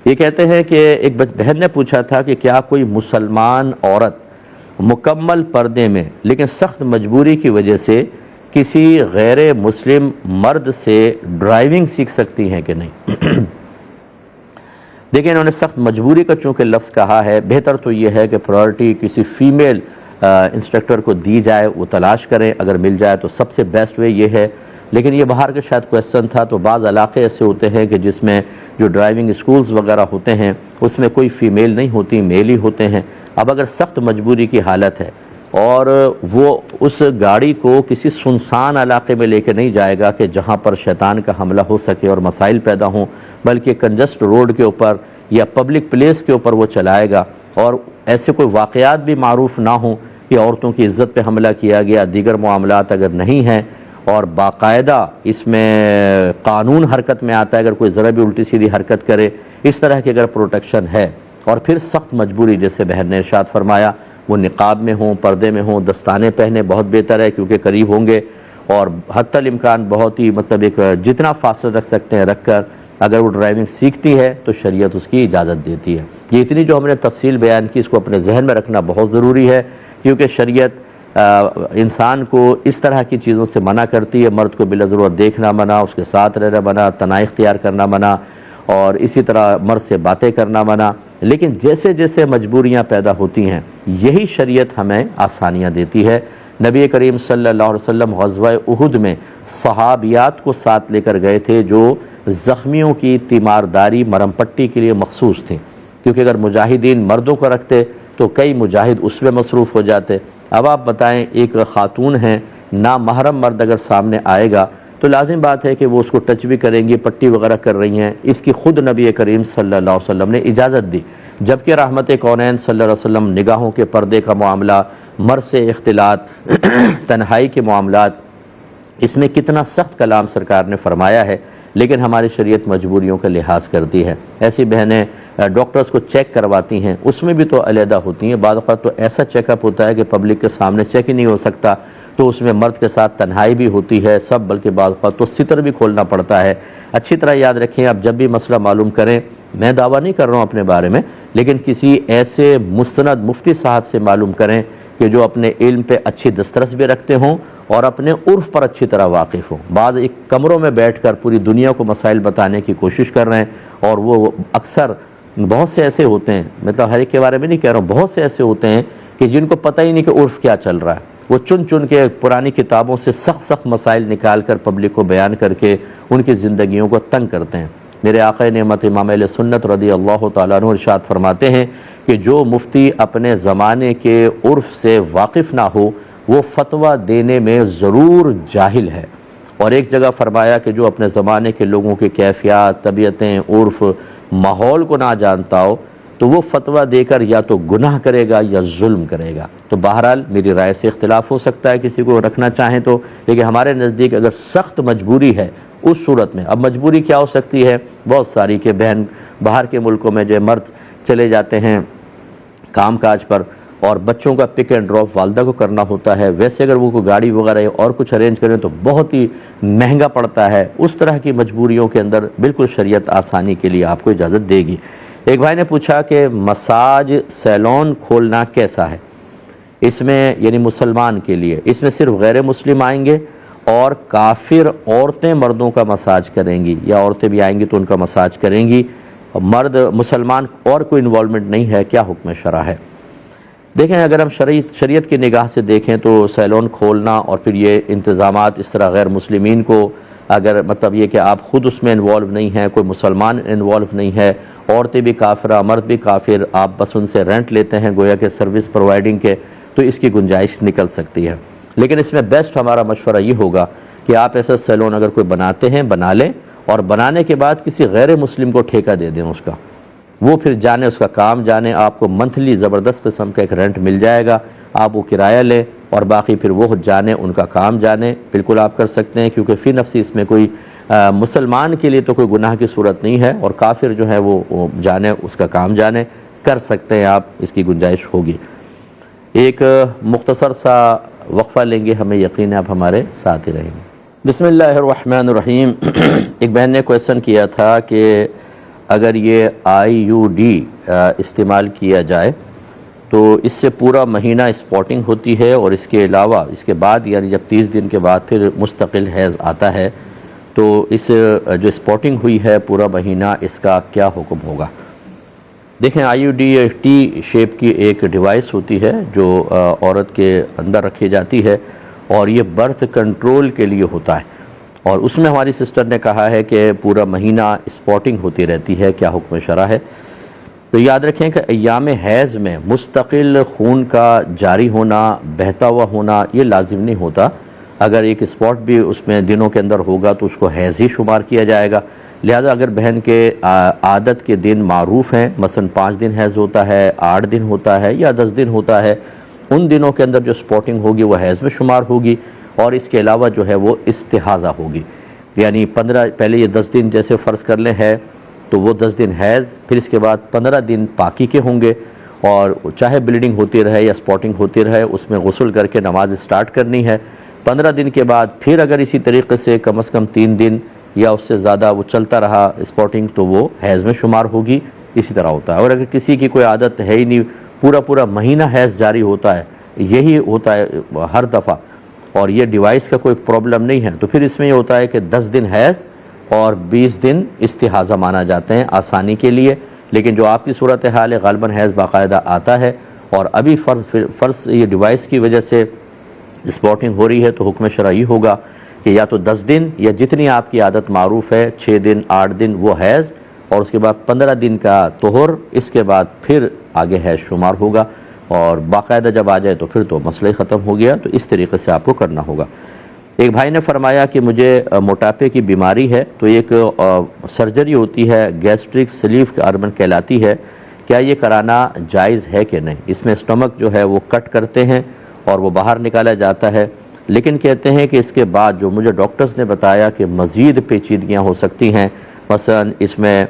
یہ کہتے ہیں کہ ایک بہن نے پوچھا تھا کہ کیا کوئی مسلمان عورت مکمل پردے میں لیکن سخت مجبوری کی وجہ سے کسی غیر مسلم مرد سے ڈرائیونگ سیکھ سکتی ہیں کہ نہیں؟ دیکھیں، انہوں نے سخت مجبوری کا چونکہ لفظ کہا ہے، بہتر تو یہ ہے کہ پرائرٹی کسی فیمیل انسٹرکٹر کو دی جائے، وہ تلاش کریں، اگر مل جائے تو سب سے بیسٹ وے یہ ہے۔ لیکن یہ باہر کا شاید کویسچن تھا، تو بعض علاقے ایسے ہوتے ہیں کہ جس میں جو ڈرائیونگ اسکولز وغیرہ ہوتے ہیں اس میں کوئی فیمیل نہیں ہوتی، میل ہی ہوتے ہیں۔ اب اگر سخت مجبوری کی حالت ہے اور وہ اس گاڑی کو کسی سنسان علاقے میں لے کے نہیں جائے گا کہ جہاں پر شیطان کا حملہ ہو سکے اور مسائل پیدا ہوں، بلکہ کنجسٹ روڈ کے اوپر یا پبلک پلیس کے اوپر وہ چلائے گا، اور ایسے کوئی واقعات بھی معروف نہ ہوں کہ عورتوں کی عزت پہ حملہ کیا گیا، دیگر معاملات اگر نہیں ہیں، اور باقاعدہ اس میں قانون حرکت میں آتا ہے، اگر کوئی ذرا بھی الٹی سیدھی حرکت کرے، اس طرح کی اگر پروٹیکشن ہے، اور پھر سخت مجبوری جیسے بہن نے ارشاد فرمایا، وہ نقاب میں ہوں، پردے میں ہوں، دستانے پہنے، بہت بہتر ہے کیونکہ قریب ہوں گے، اور حتی الامکان بہت ہی ایک جتنا فاصلہ رکھ سکتے ہیں رکھ کر اگر وہ ڈرائیونگ سیکھتی ہے تو شریعت اس کی اجازت دیتی ہے۔ یہ اتنی جو ہم نے تفصیل بیان کی، اس کو اپنے ذہن میں رکھنا بہت ضروری ہے، کیونکہ شریعت انسان کو اس طرح کی چیزوں سے منع کرتی ہے۔ مرد کو بلا ضرورت دیکھنا منع، اس کے ساتھ رہنا منع، تنہائی اختیار کرنا منع، اور اسی طرح مرد سے باتیں کرنا منع۔ لیکن جیسے جیسے مجبوریاں پیدا ہوتی ہیں، یہی شریعت ہمیں آسانیاں دیتی ہے۔ نبی کریم صلی اللہ علیہ وسلم غزوہ احد میں صحابیات کو ساتھ لے کر گئے تھے جو زخمیوں کی تیمارداری، مرہم پٹی کے لیے مخصوص تھیں، کیونکہ اگر مجاہدین مردوں کو رکھتے تو کئی مجاہد اس میں مصروف ہو جاتے۔ اب آپ بتائیں، ایک خاتون ہیں، نامحرم مرد اگر سامنے آئے گا تو لازم بات ہے کہ وہ اس کو ٹچ بھی کریں گی، پٹی وغیرہ کر رہی ہیں، اس کی خود نبی کریم صلی اللہ علیہ وسلم نے اجازت دی، جبکہ رحمت کونین صلی اللہ علیہ وسلم نگاہوں کے پردے کا معاملہ، مرد سے اختلاط، تنہائی کے معاملات، اس میں کتنا سخت کلام سرکار نے فرمایا ہے، لیکن ہماری شریعت مجبوریوں کا لحاظ کرتی ہے۔ ایسی بہنیں ڈاکٹرز کو چیک کرواتی ہیں، اس میں بھی تو علیحدہ ہوتی ہیں، بعض اوقات تو ایسا چیک اپ ہوتا ہے کہ پبلک کے سامنے چیک ہی نہیں ہو سکتا، تو اس میں مرد کے ساتھ تنہائی بھی ہوتی ہے سب، بلکہ بعض اوقات تو ستر بھی کھولنا پڑتا ہے۔ اچھی طرح یاد رکھیں، اب جب بھی مسئلہ معلوم کریں، میں دعویٰ نہیں کر رہا ہوں اپنے بارے میں، لیکن کسی ایسے مستند مفتی صاحب سے معلوم کریں کہ جو اپنے علم پہ اچھی دسترس بھی رکھتے ہوں اور اپنے عرف پر اچھی طرح واقف ہوں۔ بعض ایک کمروں میں بیٹھ کر پوری دنیا کو مسائل بتانے کی کوشش کر رہے ہیں، اور وہ اکثر بہت سے ایسے ہوتے ہیں، مطلب ہر ایک کے بارے میں نہیں کہہ رہا ہوں، بہت سے ایسے ہوتے ہیں کہ جن کو پتہ ہی نہیں کہ عرف کیا چل رہا ہے، وہ چن چن کے پرانی کتابوں سے سخت سخت مسائل نکال کر پبلک کو بیان کر کے ان کی زندگیوں کو تنگ کرتے ہیں۔ میرے آقا نعمت امام اہل سنت رضی اللہ تعالیٰ عنہ ارشاد فرماتے ہیں کہ جو مفتی اپنے زمانے کے عرف سے واقف نہ ہو، وہ فتویٰ دینے میں ضرور جاہل ہے۔ اور ایک جگہ فرمایا کہ جو اپنے زمانے کے لوگوں کی کیفیات، طبیعتیں، عرف، ماحول کو نہ جانتا ہو تو وہ فتویٰ دے کر یا تو گناہ کرے گا یا ظلم کرے گا۔ تو بہرحال میری رائے سے اختلاف ہو سکتا ہے، کسی کو رکھنا چاہیں تو، لیکن ہمارے نزدیک اگر سخت مجبوری ہے اس صورت میں، اب مجبوری کیا ہو سکتی ہے؟ بہت ساری، کہ بہن باہر کے ملکوں میں جو مرد چلے جاتے ہیں کام کاج پر، اور بچوں کا پک اینڈ ڈراپ والدہ کو کرنا ہوتا ہے، ویسے اگر وہ کوئی گاڑی وغیرہ اور کچھ ارینج کریں تو بہت ہی مہنگا پڑتا ہے۔ اس طرح کی مجبوریوں کے اندر بالکل شریعت آسانی کے لیے آپ کو اجازت دے گی۔ ایک بھائی نے پوچھا کہ مساج سیلون کھولنا کیسا ہے؟ اس میں یعنی مسلمان کے لیے، اس میں صرف غیر مسلم آئیں گے اور کافر عورتیں مردوں کا مساج کریں گی، یا عورتیں بھی آئیں گی تو ان کا مساج کریں گی، مرد مسلمان اور کوئی انوالومنٹ نہیں ہے؟ کیا حکم شرع ہے؟ دیکھیں، اگر ہم شریعت کی نگاہ سے دیکھیں تو سیلون کھولنا اور پھر یہ انتظامات اس طرح غیر مسلمین کو، اگر مطلب یہ کہ آپ خود اس میں انوالو نہیں ہیں، کوئی مسلمان انوالو نہیں ہے، عورتیں بھی کافرہ، مرد بھی کافر، آپ بس ان سے رینٹ لیتے ہیں گویا کہ سروس پرووائڈنگ کے، تو اس کی گنجائش نکل سکتی ہے۔ لیکن اس میں بیسٹ ہمارا مشورہ یہ ہوگا کہ آپ ایسا سیلون اگر کوئی بناتے ہیں بنا لیں، اور بنانے کے بعد کسی غیر مسلم کو ٹھیکہ دے دیں اس کا، وہ پھر جانے اس کا کام جانے، آپ کو منتھلی زبردست قسم کا ایک رینٹ مل جائے گا، آپ وہ کرایہ لیں اور باقی پھر وہ جانے، ان کا کام جانے۔ بالکل آپ کر سکتے ہیں، کیونکہ فی نفسی اس میں کوئی مسلمان کے لیے تو کوئی گناہ کی صورت نہیں ہے، اور کافر جو ہے وہ جانے، اس کا کام جانے، کر سکتے ہیں آپ، اس کی گنجائش ہوگی۔ ایک مختصر سا وقفہ لیں گے، ہمیں یقین ہے آپ ہمارے ساتھ ہی رہیں گے۔ بسم اللہ الرحمن الرحیم۔ ایک بہن نے کویسچن کیا تھا کہ اگر یہ IUD استعمال کیا جائے تو اس سے پورا مہینہ اسپاٹنگ ہوتی ہے، اور اس کے علاوہ اس کے بعد یعنی جب 30 دن کے بعد پھر مستقل حیض آتا ہے، تو اس جو اسپاٹنگ ہوئی ہے پورا مہینہ، اس کا کیا حکم ہوگا؟ دیکھیں IUD ٹی شیپ کی ایک ڈیوائس ہوتی ہے جو عورت کے اندر رکھی جاتی ہے، اور یہ برتھ کنٹرول کے لیے ہوتا ہے، اور اس میں ہماری سسٹر نے کہا ہے کہ پورا مہینہ اسپاٹنگ ہوتی رہتی ہے، کیا حکم شرع ہے؟ تو یاد رکھیں کہ ایام حیض میں مستقل خون کا جاری ہونا، بہتا ہوا ہونا یہ لازم نہیں ہوتا۔ اگر ایک اسپاٹ بھی اس میں دنوں کے اندر ہوگا تو اس کو حیض ہی شمار کیا جائے گا۔ لہذا اگر بہن کے عادت کے دن معروف ہیں، مثلا 5 دن حیض ہوتا ہے، 8 دن ہوتا ہے یا 10 دن ہوتا ہے، ان دنوں کے اندر جو اسپاٹنگ ہوگی وہ حیض میں شمار ہوگی، اور اس کے علاوہ جو ہے وہ استحاضہ ہوگی۔ یعنی 15 پہلے یہ 10 دن جیسے فرض کر لیں ہے تو وہ 10 دن حیض، پھر اس کے بعد 15 دن پاکی کے ہوں گے، اور چاہے بلیڈنگ ہوتی رہے یا اسپاٹنگ ہوتی رہے اس میں غسل کر کے نماز سٹارٹ کرنی ہے۔ 15 دن کے بعد پھر اگر اسی طریقے سے کم از کم 3 دن یا اس سے زیادہ وہ چلتا رہا اسپاٹنگ تو وہ حیض میں شمار ہوگی۔ اسی طرح ہوتا ہے، اور اگر کسی کی کوئی عادت ہے ہی نہیں، پورا مہینہ حیض جاری ہوتا ہے، یہی ہوتا ہے ہر دفعہ، اور یہ ڈیوائس کا کوئی پرابلم نہیں ہے، تو پھر اس میں یہ ہوتا ہے کہ 10 دن حیض اور 20 دن استحاضہ مانا جاتے ہیں آسانی کے لیے۔ لیکن جو آپ کی صورتحال ہے غالباً حیض باقاعدہ آتا ہے، اور ابھی فرض یہ ڈیوائس کی وجہ سے اسپاٹنگ ہو رہی ہے، تو حکم شرعی ہوگا کہ یا تو 10 دن یا جتنی آپ کی عادت معروف ہے، 6 دن 8 دن وہ حیض، اور اس کے بعد 15 دن کا طہر، اس کے بعد پھر آگے حیض شمار ہوگا، اور باقاعدہ جب آ جائے تو پھر تو مسئلہ ہی ختم ہو گیا۔ تو اس طریقے سے آپ کو کرنا ہوگا۔ ایک بھائی نے فرمایا کہ مجھے موٹاپے کی بیماری ہے، تو ایک سرجری ہوتی ہے گیسٹرک سلیف اربن کہلاتی ہے، کیا یہ کرانا جائز ہے کہ نہیں؟ اس میں اسٹمک جو ہے وہ کٹ کرتے ہیں اور وہ باہر نکالا جاتا ہے، لیکن کہتے ہیں کہ اس کے بعد جو مجھے ڈاکٹرز نے بتایا کہ مزید پیچیدگیاں ہو سکتی ہیں، مثلا اس میں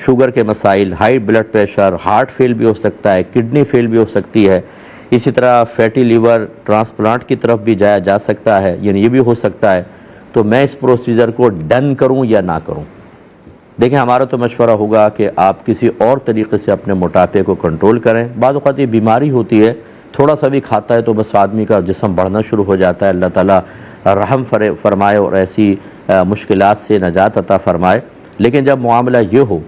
شوگر کے مسائل، ہائی بلڈ پریشر، ہارٹ فیل بھی ہو سکتا ہے، کڈنی فیل بھی ہو سکتی ہے، اسی طرح فیٹی لیور ٹرانسپلانٹ کی طرف بھی جایا جا سکتا ہے، یعنی یہ بھی ہو سکتا ہے۔ تو میں اس پروسیجر کو ڈن کروں یا نہ کروں؟ دیکھیں ہمارا تو مشورہ ہوگا کہ آپ کسی اور طریقے سے اپنے موٹاپے کو کنٹرول کریں۔ بعض اوقات یہ بیماری ہوتی ہے، تھوڑا سا بھی کھاتا ہے تو بس آدمی کا جسم بڑھنا شروع ہو جاتا ہے۔ اللہ تعالیٰ رحم فرمائے اور ایسی مشکلات سے نجات عطا فرمائے۔ لیکن جب معاملہ یہ ہو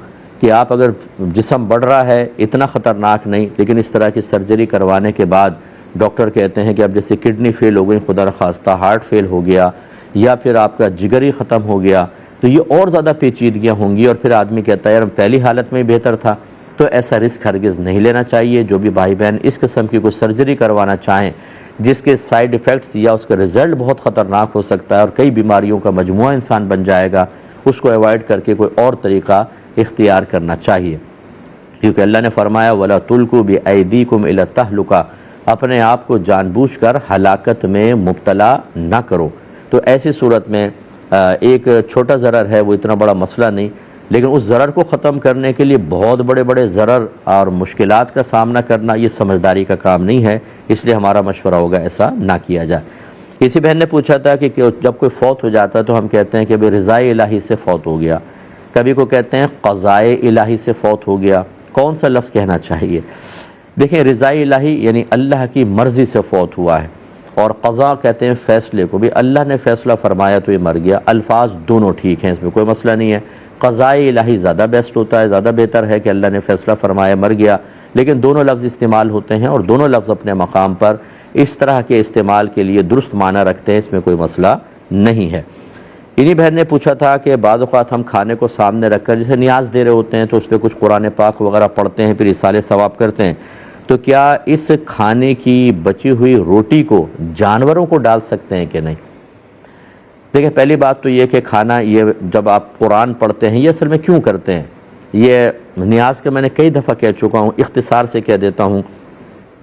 کہ آپ اگر جسم بڑھ رہا ہے، اتنا خطرناک نہیں، لیکن اس طرح کی سرجری کروانے کے بعد ڈاکٹر کہتے ہیں کہ اب جیسے کڈنی فیل ہو گئی، خدا نخواستہ ہارٹ فیل ہو گیا، یا پھر آپ کا جگر ہی ختم ہو گیا، تو یہ اور زیادہ پیچیدگیاں ہوں گی، اور پھر آدمی کہتا ہے یار پہلی حالت میں بہتر تھا۔ تو ایسا رسک ہرگز نہیں لینا چاہیے۔ جو بھی بھائی بہن اس قسم کی کوئی سرجری کروانا چاہیں جس کے سائیڈ ایفیکٹس یا اس کا رزلٹ بہت خطرناک ہو سکتا ہے اور کئی بیماریوں کا مجموعہ انسان بن جائے گا، اس کو ایوائڈ کر کے کوئی اور طریقہ اختیار کرنا چاہیے، کیونکہ اللہ نے فرمایا وَلَا تُلْقُوا بِأَيْدِيكُمْ إِلَى التَّهْلُكَةِ، اپنے آپ کو جان بوجھ کر ہلاکت میں مبتلا نہ کرو۔ تو ایسی صورت میں ایک چھوٹا ضرر ہے، وہ اتنا بڑا مسئلہ نہیں، لیکن اس ضرر کو ختم کرنے کے لیے بہت بڑے بڑے ضرر اور مشکلات کا سامنا کرنا یہ سمجھداری کا کام نہیں ہے، اس لیے ہمارا مشورہ ہوگا ایسا نہ کیا جائے۔ کسی بہن نے پوچھا تھا کہ جب کوئی فوت ہو جاتا ہے تو ہم کہتے ہیں کہ بھئی رضائے الہی سے فوت ہو گیا، کبھی کو کہتے ہیں قضائے الہی سے فوت ہو گیا، کون سا لفظ کہنا چاہیے؟ دیکھیں رضائے الہی یعنی اللہ کی مرضی سے فوت ہوا ہے، اور قضاء کہتے ہیں فیصلے کو، بھی اللہ نے فیصلہ فرمایا تو یہ مر گیا۔ الفاظ دونوں ٹھیک ہیں، اس میں کوئی مسئلہ نہیں ہے۔ قضائے الہی زیادہ بیسٹ ہوتا ہے، زیادہ بہتر ہے کہ اللہ نے فیصلہ فرمایا مر گیا، لیکن دونوں لفظ استعمال ہوتے ہیں اور دونوں لفظ اپنے مقام پر اس طرح کے استعمال کے لیے درست معنی رکھتے ہیں، اس میں کوئی مسئلہ نہیں ہے۔ انہی بہن نے پوچھا تھا کہ بعض اوقات ہم کھانے کو سامنے رکھ کر جیسے نیاز دے رہے ہوتے ہیں تو اس پہ کچھ قرآن پاک وغیرہ پڑھتے ہیں، پھر اصالِ ثواب کرتے ہیں، تو کیا اس کھانے کی بچی ہوئی روٹی کو جانوروں کو ڈال سکتے ہیں کہ نہیں؟ دیکھیں پہلی بات تو یہ کہ کھانا، یہ جب آپ قرآن پڑھتے ہیں یہ اصل میں کیوں کرتے ہیں؟ یہ نیاز کا میں نے کئی دفعہ کہہ چکا ہوں، اختصار سے کہہ دیتا ہوں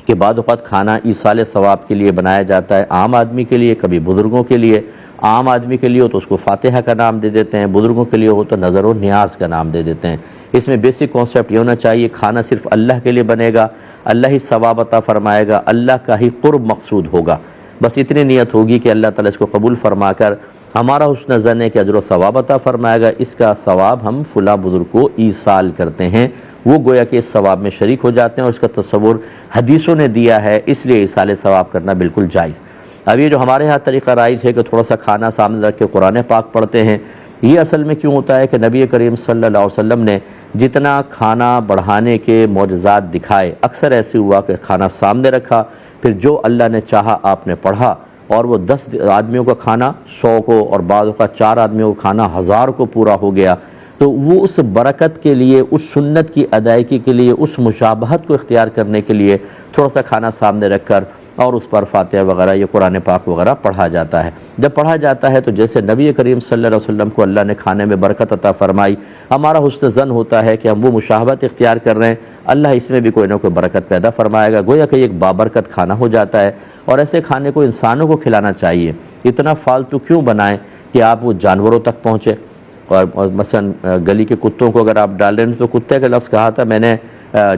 کہ بعض اوقات کھانا ایصال ثواب کے لیے بنایا جاتا ہے، عام آدمی کے لیے، کبھی بزرگوں کے لیے۔ عام آدمی کے لیے ہو تو اس کو فاتحہ کا نام دے دیتے ہیں، بزرگوں کے لیے ہو تو نظر و نیاز کا نام دے دیتے ہیں۔ اس میں بیسک کانسیپٹ یہ ہونا چاہیے کھانا صرف اللہ کے لیے بنے گا، اللہ ہی ثواب عطا فرمائے گا، اللہ کا ہی قرب مقصود ہوگا، بس اتنی نیت ہوگی کہ اللہ تعالیٰ اس کو قبول فرما کر ہمارا حسن ظن ہے کہ اجر و ثواب عطا فرمائے گا، اس کا ثواب ہم فلاں بزرگ کو ایصال کرتے ہیں، وہ گویا کہ اس ثواب میں شریک ہو جاتے ہیں، اور اس کا تصور حدیثوں نے دیا ہے، اس لیے ایصال ثواب کرنا بالکل جائز۔ اب یہ جو ہمارے ہاں طریقہ رائج ہے کہ تھوڑا سا کھانا سامنے رکھ کے قرآن پاک پڑھتے ہیں، یہ اصل میں کیوں ہوتا ہے کہ نبی کریم صلی اللہ علیہ وسلم نے جتنا کھانا بڑھانے کے معجزات دکھائے، اکثر ایسے ہوا کہ کھانا سامنے رکھا، پھر جو اللہ نے چاہا آپ نے پڑھا، اور وہ 10 آدمیوں کا کھانا 100 کو، اور بعضوں کا 4 آدمیوں کا کھانا 1000 کو پورا ہو گیا۔ تو وہ اس برکت کے لیے، اس سنت کی ادائیگی کے لیے، اس مشابہت کو اختیار کرنے کے لیے تھوڑا سا کھانا سامنے رکھ کر اور اس پر فاتحہ وغیرہ، یہ قرآن پاک وغیرہ پڑھا جاتا ہے۔ جب پڑھا جاتا ہے تو جیسے نبی کریم صلی اللہ علیہ وسلم کو اللہ نے کھانے میں برکت عطا فرمائی، ہمارا حسن ظن ہوتا ہے کہ ہم وہ مشابہت اختیار کر رہے ہیں، اللہ اس میں بھی کوئی نہ کوئی برکت پیدا فرمائے گا، گویا کہ ایک بابرکت کھانا ہو جاتا ہے۔ اور ایسے کھانے کو انسانوں کو کھلانا چاہیے، اتنا فالتو کیوں بنائیں کہ آپ وہ جانوروں تک پہنچے۔ اور مثلا گلی کے کتوں کو اگر آپ ڈال رہے ہیں تو کتے کا لفظ کہا تھا میں نے،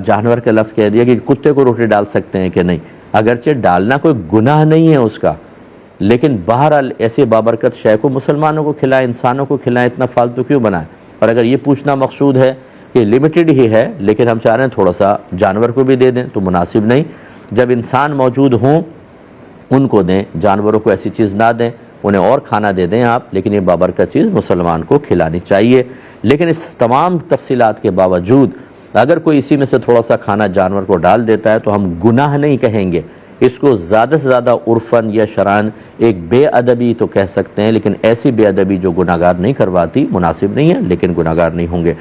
جانور کا لفظ کہہ دیا کہ کتے کو روٹی ڈال سکتے ہیں کہ نہیں، اگرچہ ڈالنا کوئی گناہ نہیں ہے اس کا، لیکن بہرحال ایسے بابرکت شے کو مسلمانوں کو کھلائیں، انسانوں کو کھلائیں، اتنا فالتو کیوں بنائیں۔ اور اگر یہ پوچھنا مقصود ہے کہ لمیٹڈ ہی ہے لیکن ہم چاہ رہے ہیں تھوڑا سا جانور کو بھی دے دیں تو مناسب نہیں، جب انسان موجود ہوں ان کو دیں، جانوروں کو ایسی چیز نہ دیں، انہیں اور کھانا دے دیں آپ، لیکن یہ بابرکت چیز مسلمان کو کھلانی چاہیے۔ لیکن اس تمام تفصیلات کے باوجود اگر کوئی اسی میں سے تھوڑا سا کھانا جانور کو ڈال دیتا ہے تو ہم گناہ نہیں کہیں گے، اس کو زیادہ سے زیادہ عرفاً یا شرعاً ایک بے ادبی تو کہہ سکتے ہیں، لیکن ایسی بے ادبی جو گناہگار نہیں کرواتی مناسب نہیں ہے، لیکن گناہگار نہیں ہوں گے۔